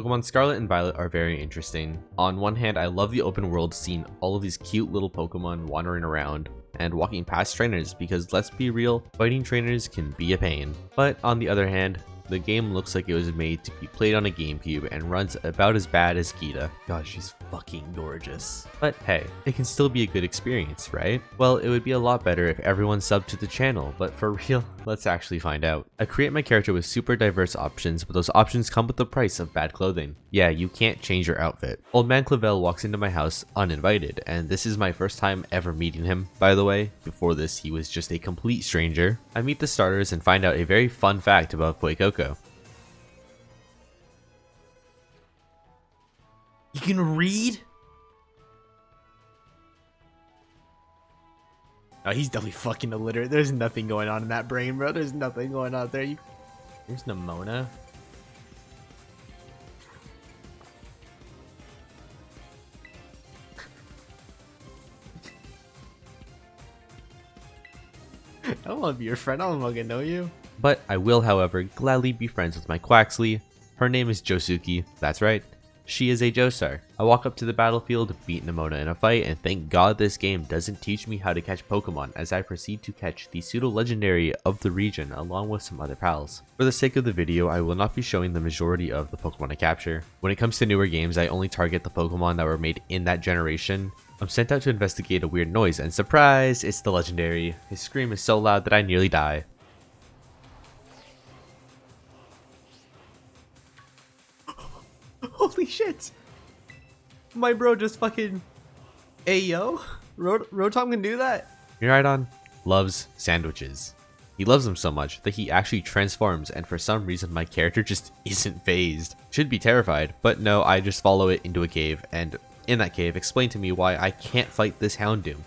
Pokemon Scarlet and Violet are very interesting. On one hand, I love the open world seeing all of these cute little Pokemon wandering around and walking past trainers because let's be real, fighting trainers can be a pain. But on the other hand, the game looks like it was made to be played on a GameCube and runs about as bad as Kita. God, she's fucking gorgeous. But hey, it can still be a good experience, right? Well, it would be a lot better if everyone subbed to the channel, but for real, let's actually find out. I create my character with super diverse options, but those options come with the price of bad clothing. Yeah, you can't change your outfit. Old Man Clavel walks into my house uninvited, and this is my first time ever meeting him, by the way. Before this, he was just a complete stranger. I meet the starters and find out a very fun fact about Fuecoco. You can read? Oh, he's definitely fucking illiterate. There's nothing going on in that brain, bro. There's nothing going on there. There's Nemona. I don't want to be your friend. I don't fucking know you. But I will, however, gladly be friends with my Quaxley. Her name is Josuke. That's right. She is a Joestar. I walk up to the battlefield, beat Nemona in a fight, and thank God this game doesn't teach me how to catch Pokemon as I proceed to catch the pseudo-legendary of the region along with some other pals. For the sake of the video, I will not be showing the majority of the Pokemon I capture. When it comes to newer games, I only target the Pokemon that were made in that generation. I'm sent out to investigate a weird noise, and surprise, it's the legendary. His scream is so loud that I nearly die. Holy shit! My bro just fucking... Ayo? Rotom can do that? Miraidon loves sandwiches. He loves them so much that he actually transforms, and for some reason my character just isn't phased. Should be terrified, but no, I just follow it into a cave, and in that cave explain to me why I can't fight this Houndoom.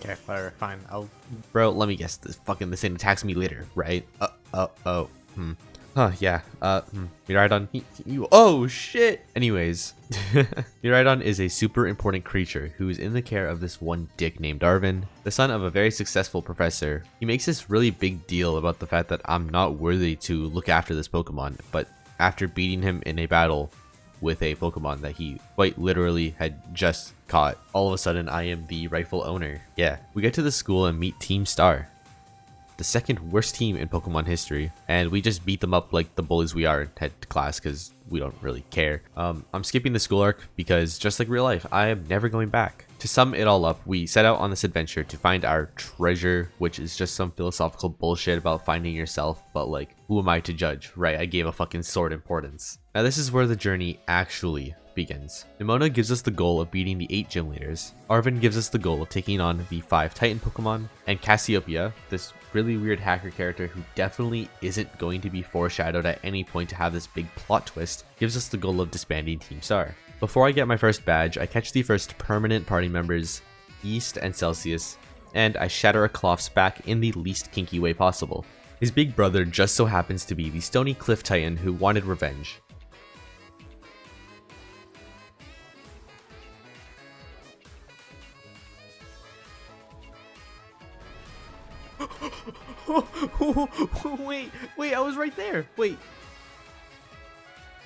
Okay, whatever, fine. Bro, let me guess, this thing attacks me later, right? Yeah, Miraidon, oh shit! Anyways, Miraidon is a super important creature who is in the care of this one dick named Arvin, the son of a very successful professor. He makes this really big deal about the fact that I'm not worthy to look after this Pokemon, but after beating him in a battle with a Pokemon that he quite literally had just caught, all of a sudden I am the rightful owner. Yeah, we get to the school and meet Team Star, the second worst team in Pokemon history, and we just beat them up like the bullies we are, head to class because we don't really care. I'm skipping the school arc because just like real life, I am never going back. To sum it all up, we set out on this adventure to find our treasure, which is just some philosophical bullshit about finding yourself, but like, who am I to judge, right? I gave a fucking sword importance. Now this is where the journey actually begins. Nemona gives us the goal of beating the 8 gym leaders. Arvin gives us the goal of taking on the 5 Titan Pokemon, and Cassiopeia, this really weird hacker character who definitely isn't going to be foreshadowed at any point to have this big plot twist, gives us the goal of disbanding Team Star. Before I get my first badge, I catch the first permanent party members, East and Celsius, and I shatter a Cloth's back in the least kinky way possible. His big brother just so happens to be the Stony Cliff Titan who wanted revenge. Wait, I was right there. Wait.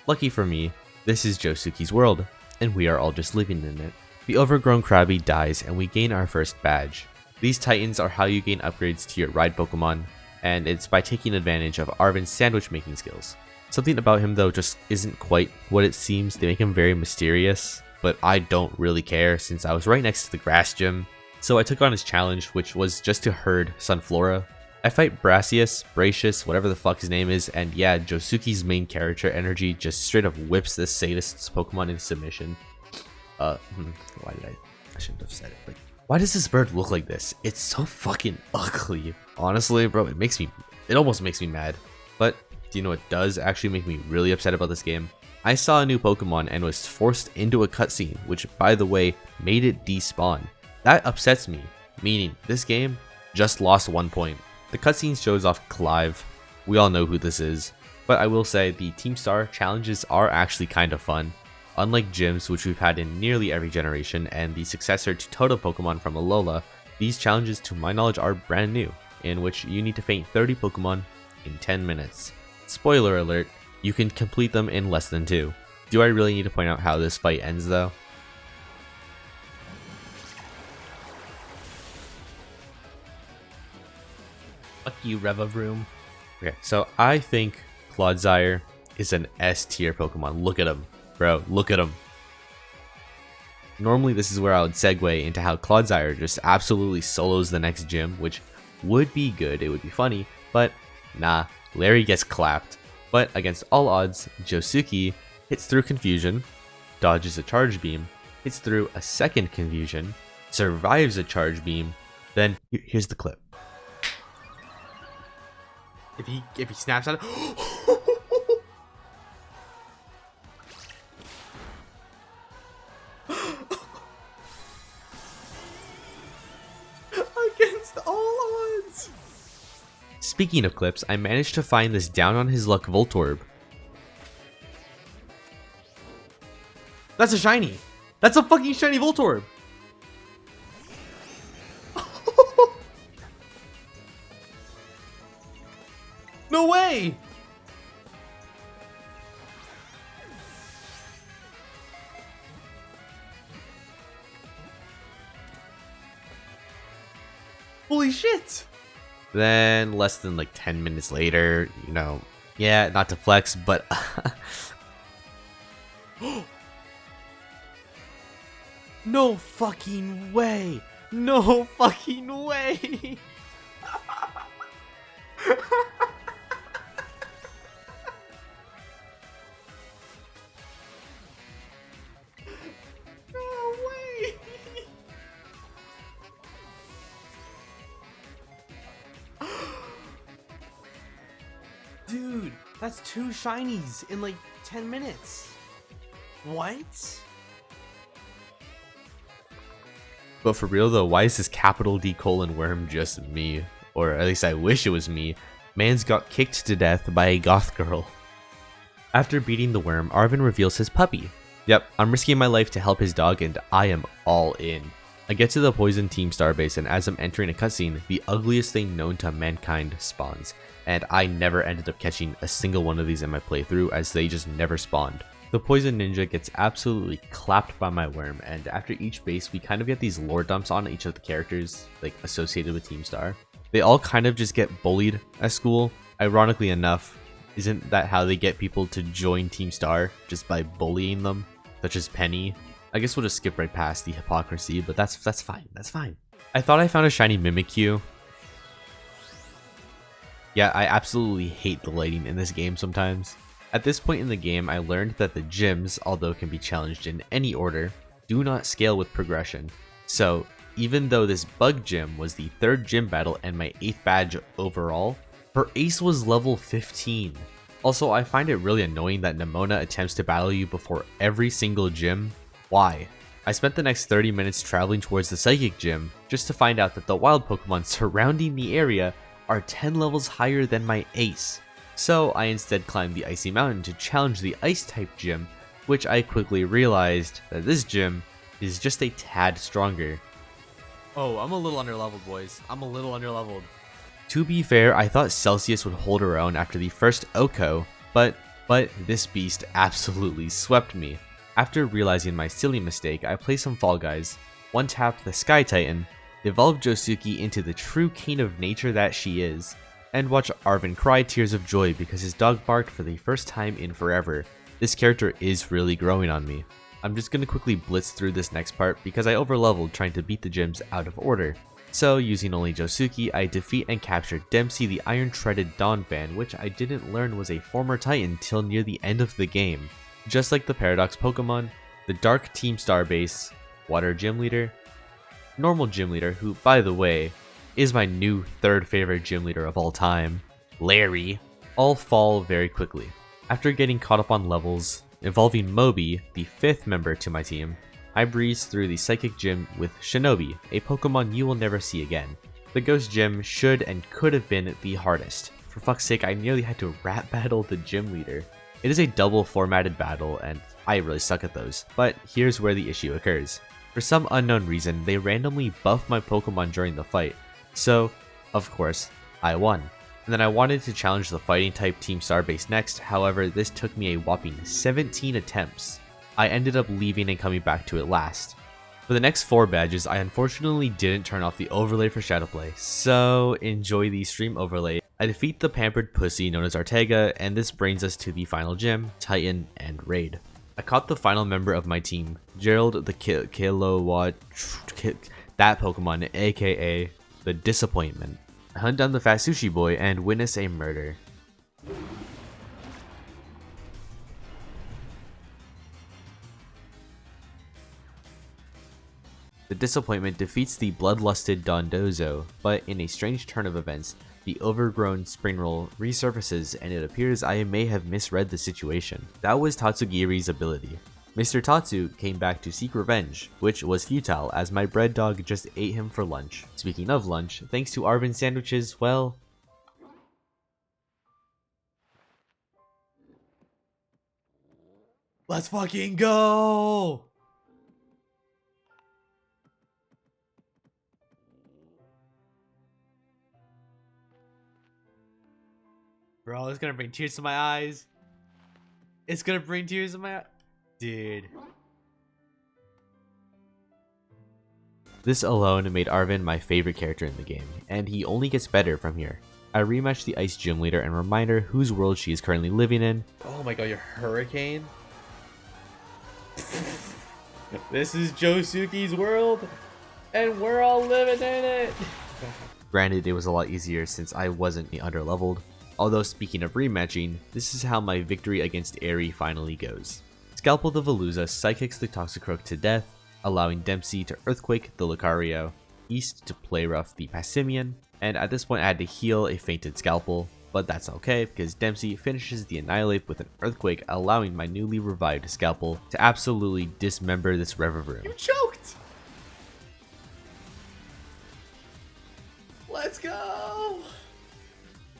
Lucky for me, this is Josuke's world, and we are all just living in it. The overgrown Krabby dies and we gain our first badge. These Titans are how you gain upgrades to your ride Pokemon, and it's by taking advantage of Arvin's sandwich making skills. Something about him though just isn't quite what it seems. They make him very mysterious, but I don't really care since I was right next to the grass gym. So I took on his challenge, which was just to herd Sunflora. I fight Bracious, whatever the fuck his name is, and yeah, Josuke's main character energy just straight up whips this sadist's Pokemon into submission. Why did I shouldn't have said it, but why does this bird look like this? It's so fucking ugly. Honestly, bro, it almost makes me mad. But do you know what does actually make me really upset about this game? I saw a new Pokemon and was forced into a cutscene, which by the way, made it despawn. That upsets me, meaning this game just lost 1 point. The cutscene shows off Clive. We all know who this is. But I will say the Team Star challenges are actually kind of fun. Unlike gyms, which we've had in nearly every generation, and the successor to Toto Pokemon from Alola, these challenges to my knowledge are brand new, in which you need to faint 30 Pokemon in 10 minutes. Spoiler alert, you can complete them in less than 2. Do I really need to point out how this fight ends though? Fuck you, Revavroom. Okay, so I think Clodsire is an S tier Pokemon. Look at him, bro. Look at him. Normally, this is where I would segue into how Clodsire just absolutely solos the next gym, which would be good. It would be funny, but nah, Larry gets clapped. But against all odds, Josuke hits through Confusion, dodges a Charge Beam, hits through a second Confusion, survives a Charge Beam. Then here's the clip. If he snaps out of against all odds. Speaking of clips, I managed to find this down on his luck Voltorb. That's a shiny. That's a fucking shiny Voltorb. No way! Holy shit! Then less than like 10 minutes later, you know, yeah, not to flex, but no fucking way! No fucking way! No way! Dude, that's 2 shinies in like 10 minutes. What? But for real though, why is this capital D colon worm just me? Or at least I wish it was me. Man's got kicked to death by a goth girl. After beating the worm, Arven reveals his puppy. Yep, I'm risking my life to help his dog and I am all in. I get to the Poison Team Starbase and as I'm entering a cutscene, the ugliest thing known to mankind spawns. And I never ended up catching a single one of these in my playthrough as they just never spawned. The Poison Ninja gets absolutely clapped by my worm, and after each base we kind of get these lore dumps on each of the characters like associated with Team Star. They all kind of just get bullied at school. Ironically enough, isn't that how they get people to join Team Star? Just by bullying them? Such as Penny. I guess we'll just skip right past the hypocrisy, but that's fine, that's fine. I thought I found a shiny Mimikyu. Yeah, I absolutely hate the lighting in this game sometimes. At this point in the game, I learned that the gyms, although can be challenged in any order, do not scale with progression. So, even though this bug gym was the 3rd gym battle and my 8th badge overall, her ace was level 15. Also, I find it really annoying that Nemona attempts to battle you before every single gym. Why? I spent the next 30 minutes traveling towards the Psychic Gym just to find out that the wild Pokemon surrounding the area are 10 levels higher than my ace. So I instead climbed the Icy Mountain to challenge the Ice-type gym, which I quickly realized that this gym is just a tad stronger. Oh, I'm a little underleveled, boys. I'm a little underleveled. To be fair, I thought Celsius would hold her own after the first Oko, but this beast absolutely swept me. After realizing my silly mistake, I played some Fall Guys, one-tapped the Sky Titan, evolved Josuke into the true king of nature that she is, and watch Arven cry tears of joy because his dog barked for the first time in forever. This character is really growing on me. I'm just gonna quickly blitz through this next part because I overleveled trying to beat the gyms out of order. So, using only Josuke, I defeat and capture Dempsey the Iron-Treaded Donphan, which I didn't learn was a former Titan till near the end of the game. Just like the Paradox Pokemon, the Dark Team Starbase, Water Gym Leader, Normal Gym Leader, who, by the way, is my new 3rd favorite gym leader of all time, Larry, all fall very quickly. After getting caught up on levels, involving Moby, the 5th member to my team, I breezed through the Psychic Gym with Shinobi, a Pokemon you will never see again. The Ghost Gym should and could have been the hardest. For fuck's sake, I nearly had to rap battle the gym leader. It is a double formatted battle and I really suck at those, but here's where the issue occurs. For some unknown reason, they randomly buffed my Pokemon during the fight, so, of course, I won. And then I wanted to challenge the fighting type Team Starbase next, however this took me a whopping 17 attempts. I ended up leaving and coming back to it last. For the next 4 badges, I unfortunately didn't turn off the overlay for Shadowplay, so enjoy the stream overlay. I defeat the pampered pussy known as Ortega, and this brings us to the final gym, Titan, and Raid. I caught the final member of my team, Gerald the Kilowatt, that Pokemon, aka the Disappointment. I hunt down the fat sushi boy and witness a murder. The Disappointment defeats the bloodlusted Dondozo, but in a strange turn of events, the overgrown Springroll resurfaces and it appears I may have misread the situation. That was Tatsugiri's ability. Mr. Tatsu came back to seek revenge, which was futile as my bread dog just ate him for lunch. Speaking of lunch, thanks to Arvin sandwiches, well... Let's fucking go! Bro, it's gonna bring tears to my eyes. It's gonna bring tears to my eyes. Dude. This alone made Arvin my favorite character in the game, and he only gets better from here. I rematched the Ice Gym Leader and remind her whose world she is currently living in. Oh my god, your Hurricane? This is Josuke's world, and we're all living in it! Granted, it was a lot easier since I wasn't underleveled. Although speaking of rematching, this is how my victory against Aerie finally goes. Scalpel the Veluza psychics the Toxicroak to death, allowing Dempsey to Earthquake the Lucario, East to play rough the Passimian, and at this point I had to heal a fainted Scalpel, but that's okay because Dempsey finishes the Annihilate with an Earthquake, allowing my newly revived Scalpel to absolutely dismember this Revavroom. You choked! Let's go!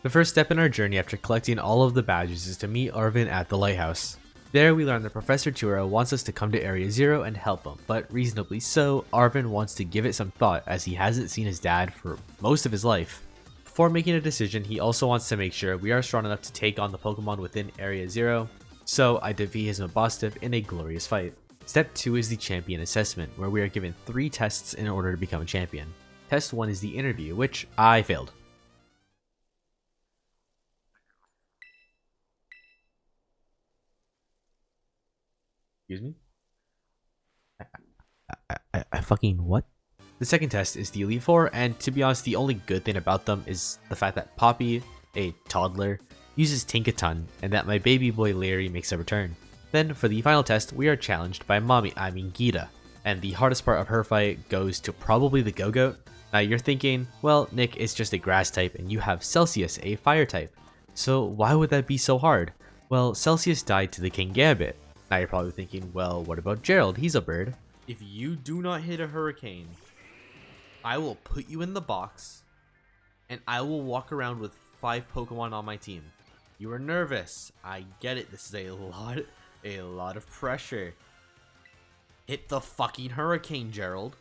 The first step in our journey after collecting all of the badges is to meet Arvin at the lighthouse. There we learn that Professor Tura wants us to come to Area 0 and help him, but reasonably so, Arvin wants to give it some thought as he hasn't seen his dad for most of his life. Before making a decision, he also wants to make sure we are strong enough to take on the Pokemon within Area 0, so I defeat his Mabosstiff in a glorious fight. Step 2 is the Champion Assessment, where we are given 3 tests in order to become a champion. Test 1 is the interview, which I failed. Excuse me? I fucking what? The second test is the Elite Four, and to be honest, the only good thing about them is the fact that Poppy, a toddler, uses Tinkaton, and that my baby boy Larry makes a return. Then, for the final test, we are challenged by Gita, and the hardest part of her fight goes to probably the Go-Goat. Now you're thinking, well, Nick is just a grass type, and you have Celsius, a fire type. So why would that be so hard? Well, Celsius died to the King Gambit. Now you're probably thinking, well, what about Gerald? He's a bird. If you do not hit a Hurricane, I will put you in the box, and I will walk around with 5 Pokemon on my team. You are nervous. I get it. This is a lot of pressure. Hit the fucking Hurricane, Gerald.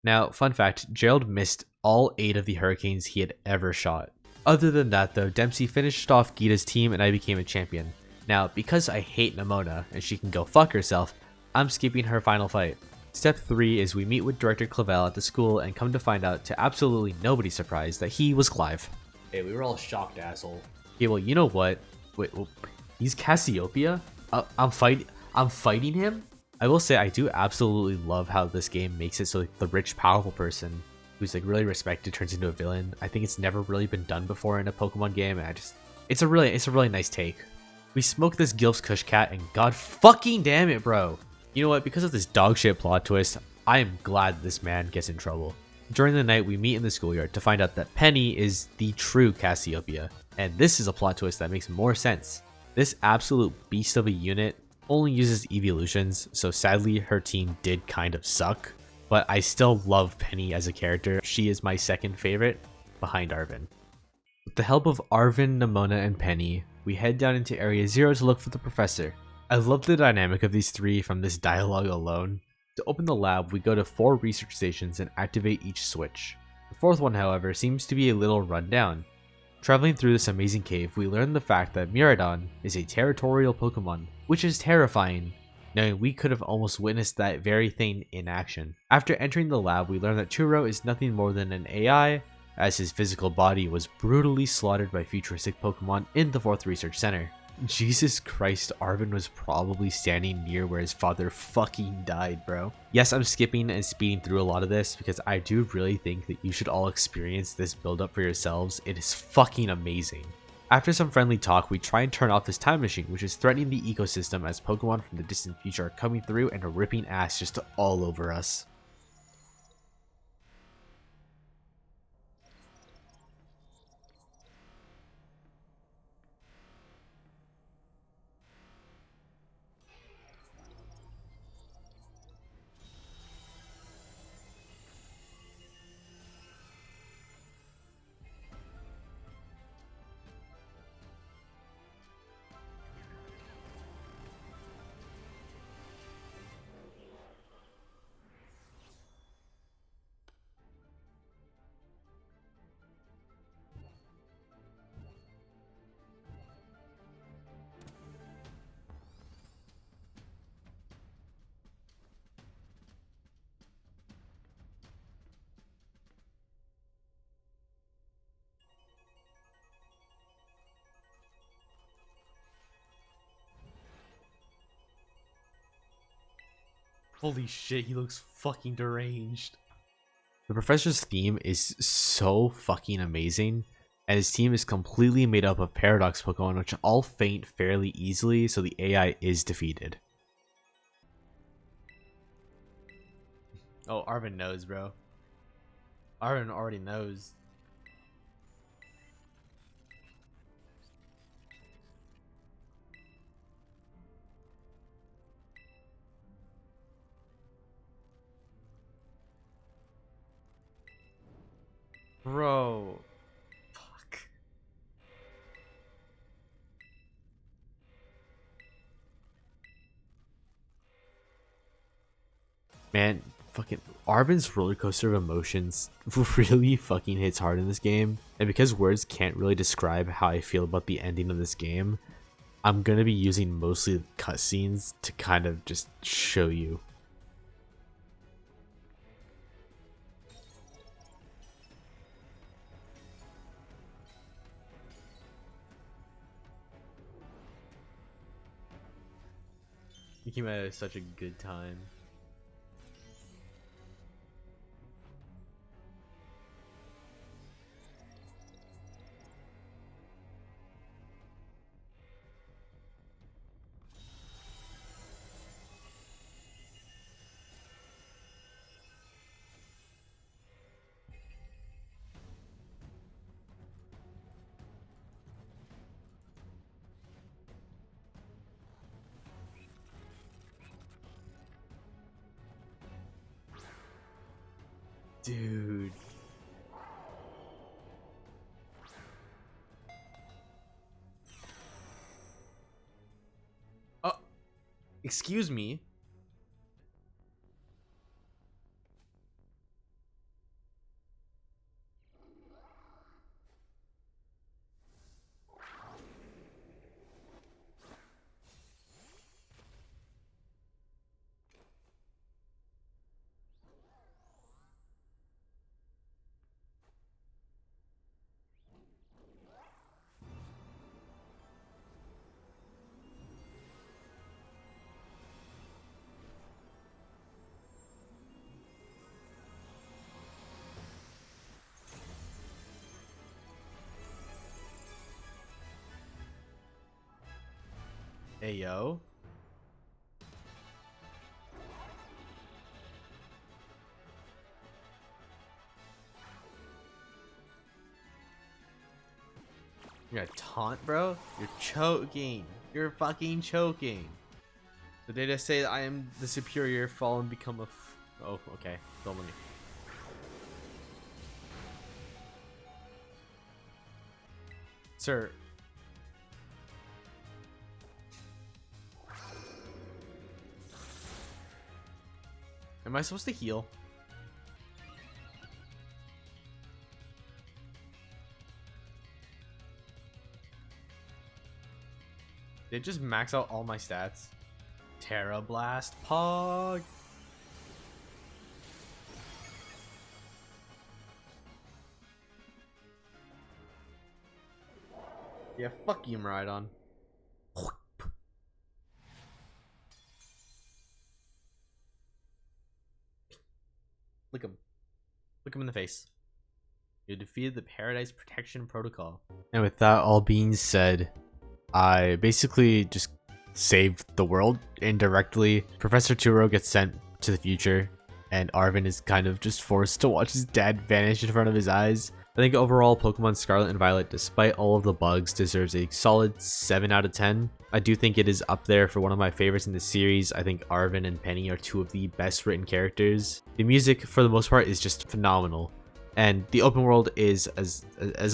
Now, fun fact, Gerald missed all 8 of the Hurricanes he had ever shot. Other than that though, Dempsey finished off Gita's team and I became a champion. Now, because I hate Nemona and she can go fuck herself, I'm skipping her final fight. Step 3 is we meet with Director Clavel at the school and come to find out, to absolutely nobody's surprise, that he was Clive. Hey, we were all shocked, asshole. Okay, well, you know what? Wait, he's Cassiopeia? I'm fighting him? I will say I do absolutely love how this game makes it so like, the rich, powerful person who's like really respected turns into a villain. I think it's never really been done before in a Pokemon game, and it's a really nice take. We smoke this Gilf's Kush Cat, and god fucking damn it, bro. You know what? Because of this dog shit plot twist, I am glad this man gets in trouble. During the night, we meet in the schoolyard to find out that Penny is the true Cassiopeia, and this is a plot twist that makes more sense. This absolute beast of a unit only uses evolutions, so sadly her team did kind of suck, but I still love Penny as a character. She is my second favorite, behind Arvin. With the help of Arvin, Nemona, and Penny, we head down into Area 0 to look for the professor. I love the dynamic of these three from this dialogue alone. To open the lab, we go to 4 research stations and activate each switch. The 4th one, however, seems to be a little run down. Traveling through this amazing cave, we learn the fact that Miraidon is a territorial Pokemon, which is terrifying, knowing we could have almost witnessed that very thing in action. After entering the lab, we learn that Turo is nothing more than an AI, as his physical body was brutally slaughtered by futuristic Pokemon in the 4th Research Center. Jesus Christ, Arven was probably standing near where his father fucking died, bro. Yes, I'm skipping and speeding through a lot of this because I do really think that you should all experience this build-up for yourselves. It is fucking amazing. After some friendly talk, we try and turn off this time machine, which is threatening the ecosystem as Pokemon from the distant future are coming through and are ripping ass just all over us. Holy shit, he looks fucking deranged. The professor's theme is so fucking amazing, and his team is completely made up of Paradox Pokemon, which all faint fairly easily, so the AI is defeated. Oh, Arven knows, bro. Arven already knows. Bro. Fuck. Man, fucking Arven's roller coaster of emotions really fucking hits hard in this game. And because words can't really describe how I feel about the ending of this game, I'm gonna be using mostly cutscenes to kind of just show you. You came out at such a good time. Dude. Oh, excuse me. Hey, yo. You're gonna taunt, bro? You're choking. You're fucking choking. The data say that I am the superior, fall and become a oh, okay. Don't let me. Sir. Am I supposed to heal? Did it just max out all my stats? Terra Blast Pog. Yeah, fuck you, Miraidon. Look him. Look him in the face. You defeated the Paradise Protection Protocol. And with that all being said, I basically just saved the world indirectly. Professor Turo gets sent to the future, and Arven is kind of just forced to watch his dad vanish in front of his eyes. I think overall Pokemon Scarlet and Violet, despite all of the bugs, deserves a solid 7 out of 10. I do think it is up there for one of my favorites in the series. I think Arven and Penny are two of the best written characters. The music, for the most part, is just phenomenal. And the open world is, as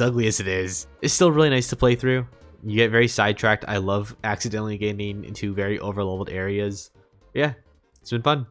ugly as it is, it's still really nice to play through. You get very sidetracked. I love accidentally getting into very overleveled areas. Yeah, it's been fun.